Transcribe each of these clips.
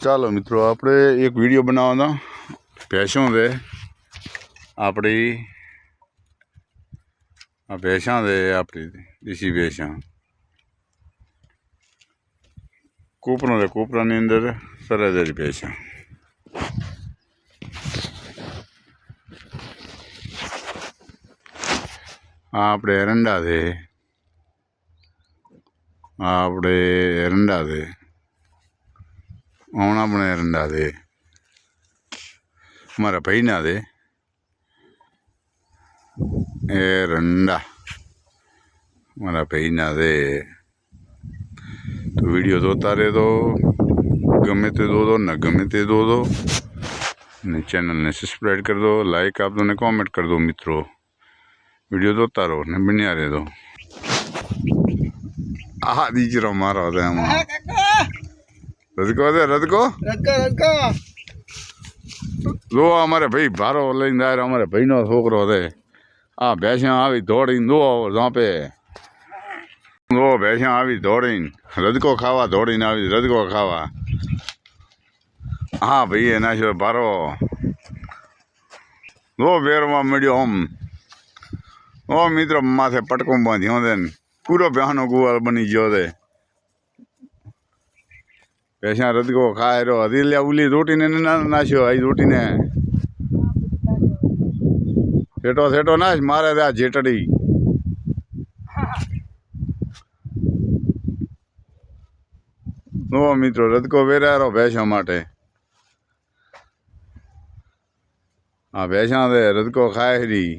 ચાલો મિત્રો, આપણે એક વિડીયો બનાવવાનો ભેંસો છે આપણી. આ ભેંસા છે આપણી દેશી ભેંસા. કૂપરો છે, કૂપરાની અંદર સરાસરી ભેંસા. આ આપણે એરંડા છે, આ આપણે એરંડા છે, હમણાં પણ એરંડા છે. મારા ભાઈના છે એરંડા, મારા ભાઈના છે. તો વિડીયો જોતા રહેતો, ગમે તે દોદો ને ગમે તે દોદો ને ચેનલને સબસ્ક્રાઈબ કરી દો, લાઈક આપજો ને કોમેન્ટ કરી દો. મિત્રો વિડીયો જોતા રહો ને બન્યા રહેતો. આ દીકરો મારો હતો એમાં રદકો છે, રદકો જો અમારે ભાઈ ભારો લઈને આવ્યો. અમારે ભાઈનો છોકરો છે. આ ભેંસા આવી દોડીને દો ઝાંપે, દો ભેંસા આવી દોડીને રદકો ખાવા દોડીને આવી રદકો ખાવા. હા ભાઈ એ નાખ્યો ભારો, દો બેરમાં મળ્યો. આમ ઓ મિત્રો માથે પટકો બાંધ્યો છે ને પૂરો ભેંસનો ગુવાલ બની ગયો છે. ભેંસા રદકો ખાય રહ્યો. હજી લે ઉલી રોટીને નાખ્યો. આ રોટીને સેટો સેટો નાખ મારે આ જેટડી. નો મિત્રો રદકો વેરારો ભેંસા માટે. હા ભેંસા છે રદકો ખાય રહી.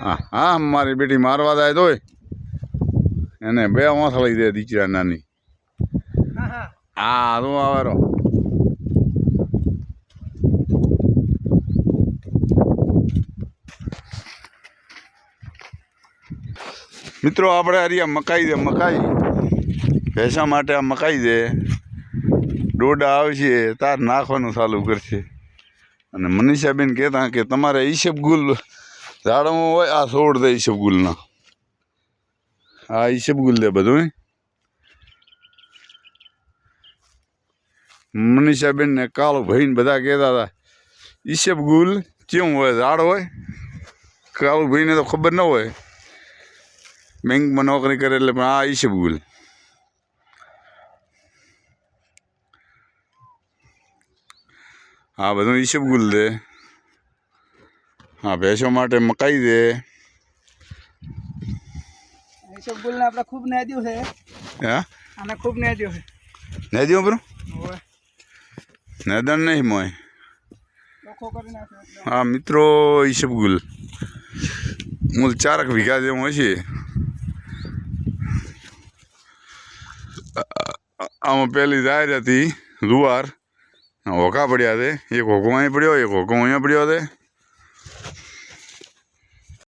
હા હા મારી બેટી મારવા જાય તોય એને બે વાંસળી દે દીકરા નાની. હા તું આવેરો મિત્રો. આપણે હરિયા મકાઈ દે, મકાઈ ભેંસા માટે આ મકાઈ દે. ડોડા આવશે તાર નાખવાનું ચાલુ કરશે. અને મનીષાબેન કહેતા કે તમારે ઈસબગુલ ઝાડમાં હોય આ છોડ દે ઈસબગુલના. આ ઈસબગુલ દે બધું. મનીષાબેન ને કાળો ભાઈ બધા કહેતા હતા ઈસબગુલ કેવું હોય, ઝાડ હોય. કાળુ ભાઈને તો ખબર ન હોય, બેંકમાં નોકરી કરે એટલે. પણ આ ઈસબગુલ, હા બધું ઈસબગુલ દે. હા ભેંસો માટે મકાઈ દે. ઈસબગુલ ને આપણે ખૂબ નેદ્યું છે. હા આને ખૂબ નેદ્યું છે. નેદ્યું બરો નેદન નહીં મોય. હા મિત્રો ઈસબગુલ મૂળ 4 વીઘા જેવું હશે. આમાં પહેલી જાહેર હતી જુવાર. હોકા પડ્યા છે. એક હોકો અહીં પડ્યો, એક હોકો અહીંયા પડ્યો છે.